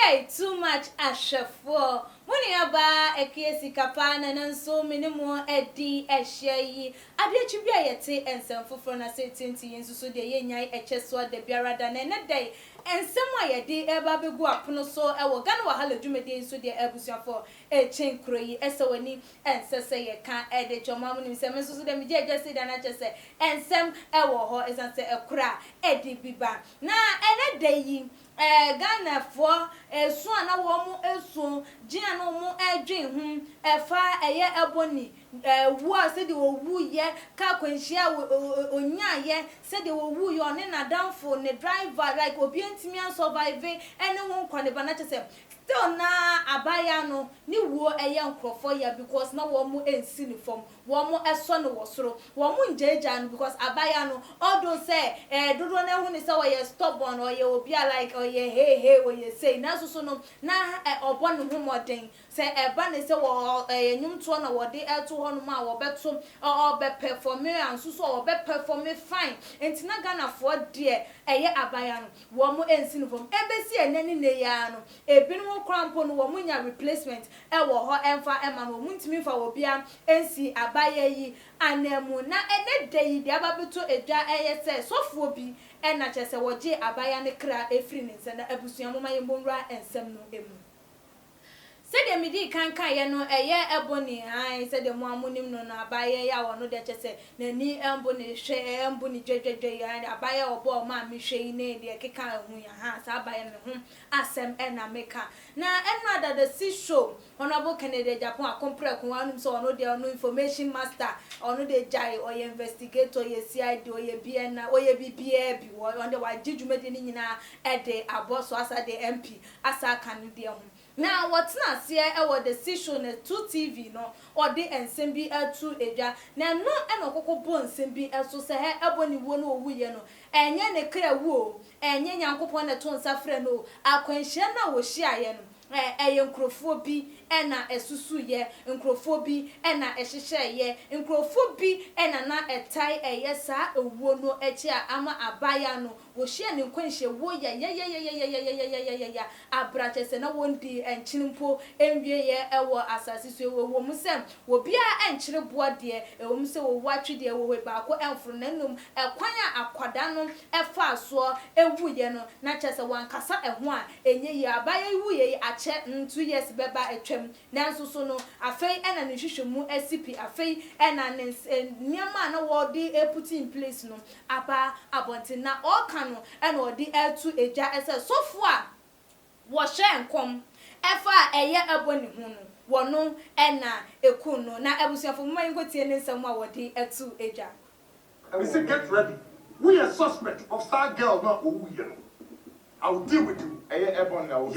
Hey, too much ashafo. When you ba a kesi kapana and so many more edi eshayi. I bet you be a tea and some for na say tinty and so de yenya a cheswa de biara than a day. And somewhere a day ever be go up no so I will gan wahala jumede so de ebusia for a chain croy esawani and say a can't edit your mamma in some so them just say than I just say and some ewo is and say a cra edi biba. Na and a day Ghana for so na wo mu esu gina no mu edwen hu efa eye eboni wo se de wo wu ye ka kwanhia onya ye se de wo wu ye one na danfo ne driver like obi antimi an survive ene wo nkwane ba na chese still na abaya no ni wo eye nkrofo ya because na wo mu ensi ni form wo mu eso no wo soro wo mu njeja no because abaya no although say dodo na hu ni say wo ye stubborn or ye obi like or ye hey wo ye say na so no na obon hu modern say eba ne say wo nyum to na wo de eto ho no ma wo beto or be perform and so wo be perform fine enti na Ghana for de eye abaya no wo mu ensi ni form ebesi enani ne ya no ebinu krampo no wo mu nya replacement wo ho emfa ema no mu ntimi fa wo bia ensi abaya yi anemu na ene de yi de ababeto edwa eye se sofuo bi ena chese woje abaya ne kra efri ne nse na abusua moma ye monra ensem no emu se de midi kankan ye no eye eboni han se de mo amunim no na abaya ya wono de chese na ni embo ne hwe embo ni dwedwedwe ya abaya obo ma me hwe ne de keka hu ya ha sa abaya me hu asem ena meka na ena da the sea show honorable Kennedy Japan akompre ko anum so ono de ono information master ono de jai or investigator ye CID or ye BN or ye BBA bi on the wa jijumede ni nyina e de aboso asa de MP asa kan de ho. Now what's not see e the station 2 TV no or the ensem bi atu edwa na no e no kokko bo ensem bi eso se he eboni wo no owu ye no enye ne kra wo enye nyankopon ne to nsa frɛ no akwanhia na wo hia ye no eye nkrofo bi ena esusu ye nkrofo bi ena ehyehyɛ ye nkrofo bi ena na etai eye sa ewuo no echi ama abaya no wo hia ne nkwanhye wo ya abrachese na wondi enchinimpo enwie ye ewo asase so wo mu sem wo bia enkyere boade ewo mu se wo watwe de wo ba ko emforo nanum ekwan akwada no efa so ewu ye no na chese wankasa eho a enye ye abaya wu ye ache 2 years beba etwem nanso so no afei ena ne hwehwemu SCP afei ena ne niama na wo de put in place no aba abonte na all kan no ena wo de etu eja ese sofo a wo hye nkom efa eye aboni hu no wono ena ekun no na abusuafo mma nkotie ne nsam a wo de etu eja. We say get ready. We are suspect of star girl not owu ye no. I will deal with you. Eye ebon na wo.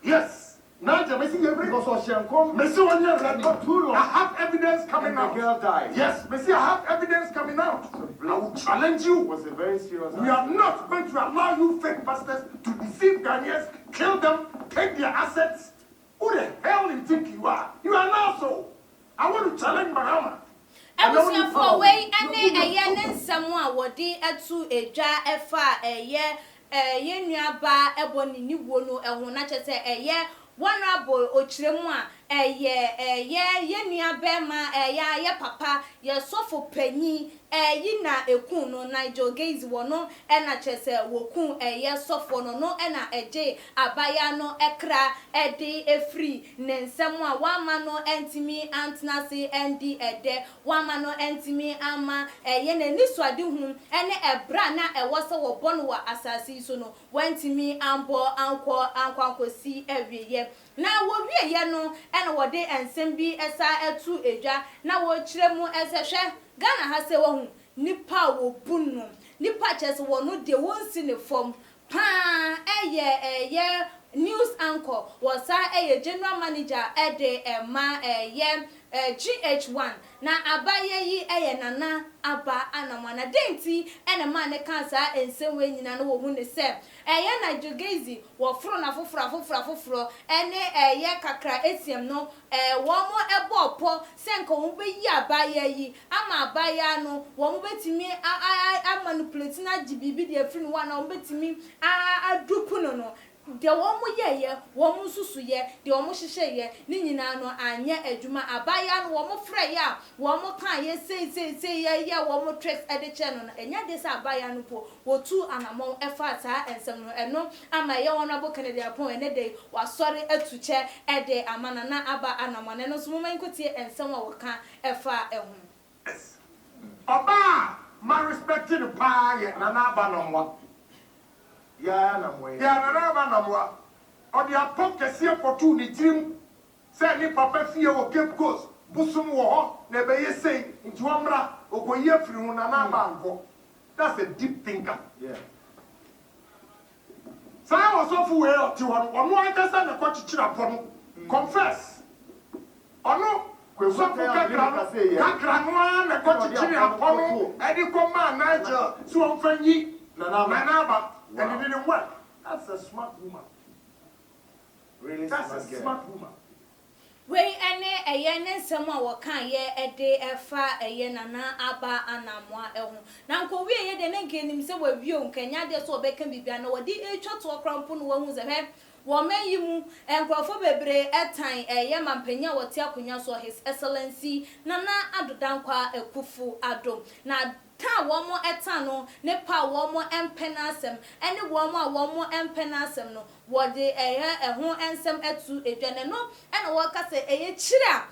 Yes. Now, because of Shankom, Messi, when you're not too long, I have evidence coming out. The girl died. Yes, Messi, I have evidence coming out. I will challenge you. It was a very serious. We are not going to allow you fake bastards to deceive Ghanaians, kill them, take their assets. Who the hell do you think you are? You are now so. I want to challenge Bahama. Abusia for way ane eye ne nsam a wodi etu eja efa eye ye nuaba eboni ni wo no ehun na chese eye honorable ochiremu a ye nuaba ma ye papa ye sofo panyi yi na ekun no Nigel Gaisie wono ena chese wokun ye sofo no ena eje abaya no ekra ede efri nensem a wama no entimi antnase endi ede wama no entimi ama ye na niswade hu ene ebra na ewose wo bono wa asase so no wantimi ambo ankosi ewiye na wo wiye no ena wode ensem bi esa etu edwa na wo kiremu esehwe Ghana ha se wo hu nipa wo bunu nipa chese wo no de wonsi ne form pa eye news anchor was a general manager ede ema GH1 na abaye yi nana aba anamana denti ene ma ne kansa ensewe nyina no wo hu ne se Nigel Gaisie wo fro na foforo ene kakra etiem no wo mo ebopo senko wo be yi abaye yi ama abaya no wo mo betimi a manipulate na gibibi de free no wa na wo betimi a adupu no de womo ye womo susu ye de womo hihye ye ni nyina no anye adwuma abaya no womo frɛ ya womo kan ye sei ye womo tricks ede che no enya de sa abaya no po wotu anamon efa taa ensem no eno ama ye wono abo Kennedy apon ene de wasɔre atuche ede amana na aba anamon no so mo mankotie ensem a woka efa ehun. Yes. Oba ma respected pa ye na na aba no mwa. Ya na na aba na mwa. Odi apon kese kotu ni tirim se ni papa fie wo Cape Coast busum wo ho na be ye sei nti womra okoye firi hu na na aba anko. That's a deep thinker. Yeah. So I was off way up to one more person a coach chirapon. Confess. Or no, we so Kakranwa, a coach chirapon, Eddie Command, Nigel, so friendly, Nanaba, and it didn't work. That's a smart woman. Really, that's a smart woman. We ene eyene nsema wokan ye ede efa eyena na aba anamwa ehu na nko wie ye de ne nkenim se wawio nkanya de so obeka bibia na wodi etwato okrampo no wahu ze he wo mayimu enkrofo bebre etan eye mampanya wote akonya so his excellency nana adodankwa ekufu adom na ta womo etano ne pa womo empenasem ene womo a womo empenasem no wode eho ensem etu edwane no ene wo ka se eye chira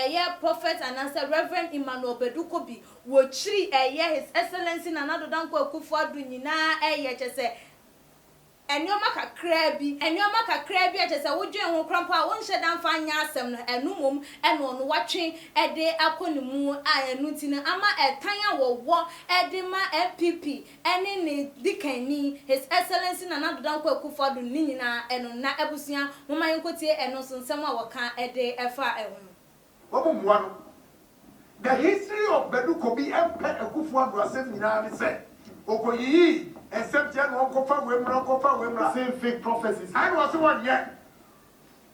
ye prophet and answer Reverend Emmanuel Bedukobi wo chiri his excellency nana adodankwa ekufu adu nyina chese enioma kakra bi achese wodwen ho krampo a wonhye dan fa anya asem no enumom eno no watwe ede akonimu a enu ti na ama etan a wowo ede ma MPP ene ne dikani his excellency nana dodan kwa kufadu ni nyina eno na ebusia moman kotie eno so nsem a woka ede efa ehun wobomwa no the history of Bedukobi empe ekufuadu asem nyina ne se okoyi except jan won kofa wemra same fake prophecies I was one yet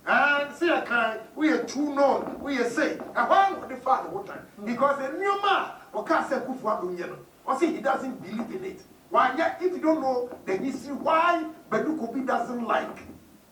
and see a kind we are too known we are say and why would the father what time because a new man or can't say kufuadu nyeno or see he doesn't believe in it why yet if you don't know the history why Bedukobi doesn't like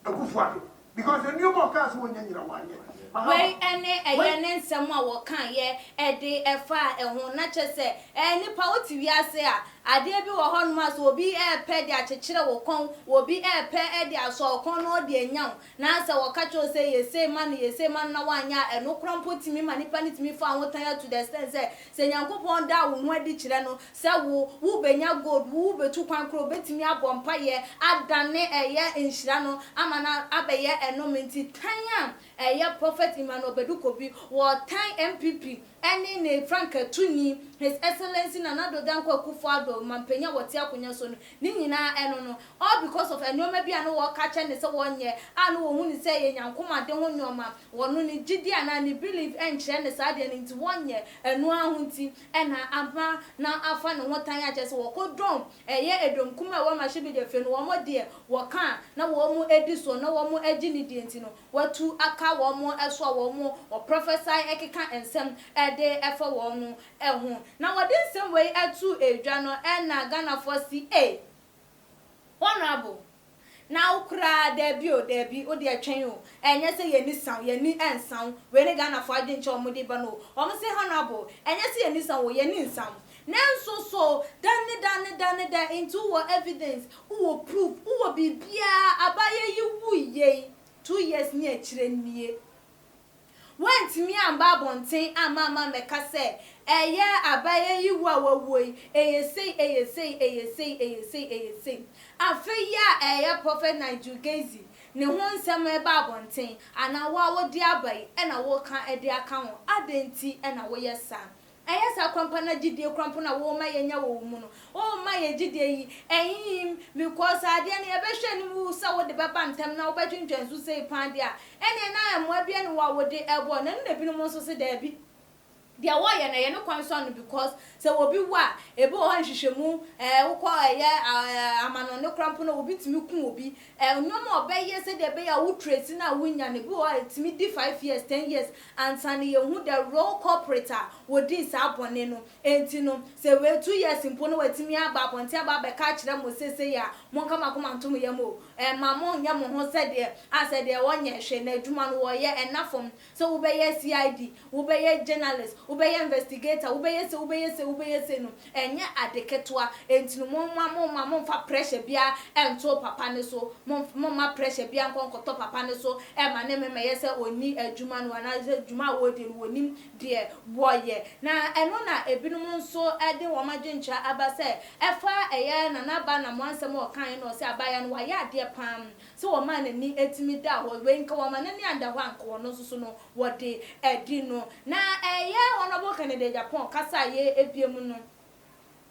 a kufuadu because a new man can't say nyina why yet we ene eyene nsem a wokan ye ede efa ehun na chese nipa oti wiase a ade bi wo ho no aso obi epe de achechire wo kon obi epe de aso kon no de enyan na ase wo ka cho say yese man na wanya eno krampo timi ma nipa ni timi fa ho tan to the extent say nyankopon da wo ho adi chire no se wo benya gold wo betu kwan kro betimi abompa ye adane eye enhira no amana abeye eno menti tanya eye prophet Emmanuel Bedukobi wo tan MPP ene ne Frank Tuni his excellency nana dodan kwa kufuado mampenya wote akonya so no ni nyina eno no all because of enoma bia no wo ka che ne se wonye anu wo hu ni se ye nyankoma de ho nyoma wono ni gidi ana ni believe enche ne sa de nti wonye enu ahunti ena aba na afa ne ho tan ache se wo kodom eye edom kuma wo ma hye de fe no wo mo de wo ka na wo mu edi so na wo mu agi ni de nti no watu aka wo mu eso wo mu o prophesy ekeka ensem de efa wo no ehun na wodi nsem we atu edwa no na Ghana for CA honorable na ukra debi o de atwen o enye se ye ni san ye ni ensan we ni Ghana for ade nche omode ba no o mo se honorable enye se ye ni san wo ye ni nsan nanso so dane into what evidence who proof who bibia abaye yi wuye 2 years ni akire nie went me and babontin amama meka se eye abaye yi wa wawoi eye say afeya eye prophet Nigel Gaisie ne ho nsem e babontin ana wa wodi abai e na wo kan e de aka ho adenti e na wo yesa ayesa kwampa na gidie kwampa na wo ma yenya wo mu no o ma ye gidie yi ehim because ade ne ye behwe ni mu sa wo de beba ntem na wo betwentwen so sei pan de a ene na mo abia ne wa wo de ebo na ne bi no mo so se da bi dia wo ye na ye no kwan so no because se wo bi wa ebe o hanhwehwemu wo ko ye amano ne cramp no obi timi ku obi nneoma obeye se de be ya wo trace na wonya ne bi o timi di 5 years 10 years and san ye hu the role corporator wo di sa abone no enti no se we 2 years mpo no watimi aba abonte aba be ka kire mo sese ya mo nka makoma ntom ye mo mamo nya mo ho se de ase de wonye hwe na adwuma no wo ye enafom so wo be ye CID wo be ye journalist wo be ye investigator wo be ye se no enye adeketwa enti no mo fa pressure bia ento papa ne so mo ma pressure bia nkonkoto papa ne so ma ne me ye se oni adwuma no na adwuma wo de no onim de boye na eno na ebinum nso ede wo madwencha aba se efa eye na na ba na mo ansem o kan no se abaya no wa ya de pam se wo ma na ni etimi da wo we nka wo ma na ni anda ho anka wo no so no wo de edi no na eye honorable Kennedy Japan kasa ye ebiem no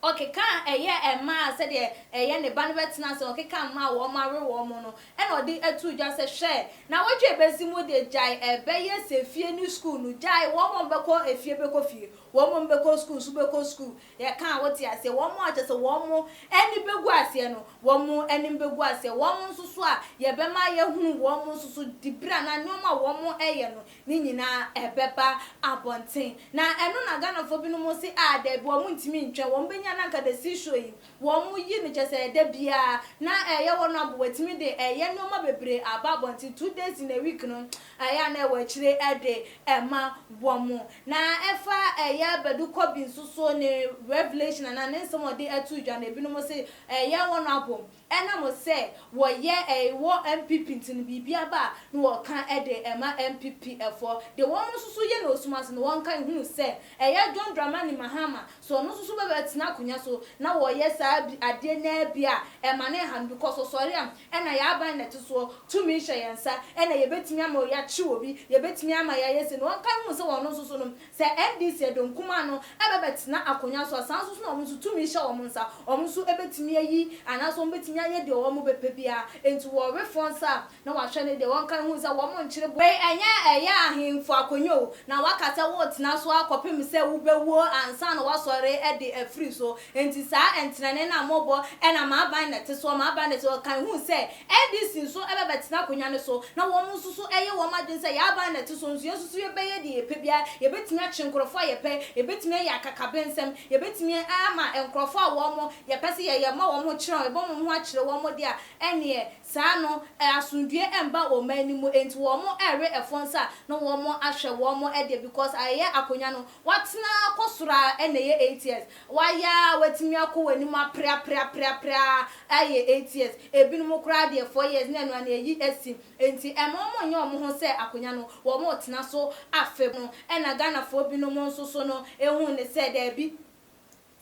okay kan ema se de ne ba ne betena se okay kan ma wo ma re wo mo no e na odi etu dwa se hwe na wodwe besi mu de jai ye se fie ni school no jai wo mo beko efie beko fie wo mo beko school su beko school ye kan woti ase wo mo aje se wo mo eni begu ase no wo mo eni begu ase wo mo nsusu a ye be ma ye hunu wo mo nsusu dibra na nyoma wo mo eye no ni nyina ebeba abonten na eno na Ghana fo bi no mo si a de bo mo ntimi ntwe wo mbenya na nka de si show yi wo mo yi ne chese de bia na ye wo no abo watimi de ye nyoma bebre aba abonten 2 days in a week no aya na we chire ede ema wo mo na efa ye bedu kobi nsuso ne revelation na ne nsomo de atu dwa na ebinom se ye wo no abo ena mo se wo ye wo MPP ntin bibia ba no wo kan ede ema MPP efo de wo nsuso ye na osumas no won kan hunu se ye John Dramani Mahama so no nsuso be betina kunya so na wo ye sa ade na bia ema ne han because so sorry am ena ya ban net so tumi hye yensa ena ye betimi ama ya chi obi ye betimi ama ya yesi no won kan hunu se wo no nsuso no se NDC edonkuma no ebebetina akonya so san nsuso no nsuso tumi hye wo monsa o nsuso ebetimi ayi anaso betimi anye de wo mo bepebia enti wo refonsa na wa hwe ne de won kan hunu se wo mo nkyire bo enya eya ahemfo akonyo na wakata wo tina so akopem se wo bewo ansa na wasore ede afri so enti sa entrene na mobo ena ma ban net so ma ban net so kan hunu se NDC so ebebetina akonya ne so na wo mo nsuso eye wo madwen se ya ban net so nsu yesusu ye beye de epebia ye betimi achenkrofo ye pe ye betimi ya kakabensem ye betimi ama enkrofo a wo mo ye pese ye ma wo mo kire bo mo ho akire wo mo dia ene sa no asundue emba o manimu enti wo mo ere efonsa na wo mo ahwe wo mo ede because aye akonya no watena kosura ene ye 8 years waya watimi akowani ma pra aye 8 years ebinum kra de 4 years na no na eyi esi enti emomo nye omo ho se akonya no wo mo tena so afe no ena Ghana fo binum nso so no ehun ne se da bi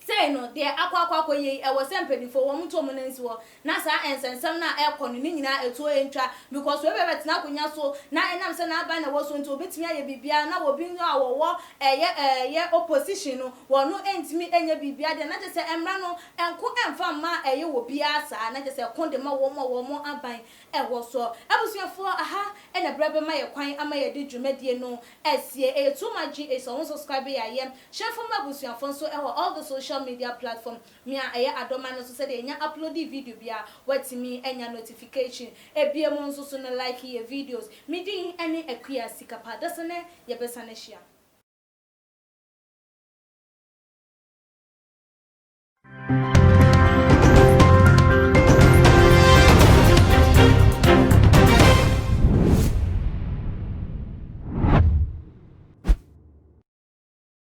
say no de akwa ye e wo sempedi fo wo mto mo nansi wo na sa ensensem na e kono ni nyina eto entwa because we be betina konya so na enam se na aba na wo so nto betimi aye bibia na wo bi nyo awowo ye opposition no wo no entimi enye bibia de na je se emra no enko emfa ma eye wo bia sa na je se konde ma wo mo aban e wo so abusuafo aha e na brebe ma ye kwan ama ye de dwumadie no esie e too much e so subscribe ya ye share for ma abusuafo so e all the social media platform me aya adoma no so say dey nya upload video bia watimi enya notification ebiem nso so no like your videos me din any akuya sikapa dasane ye besane hia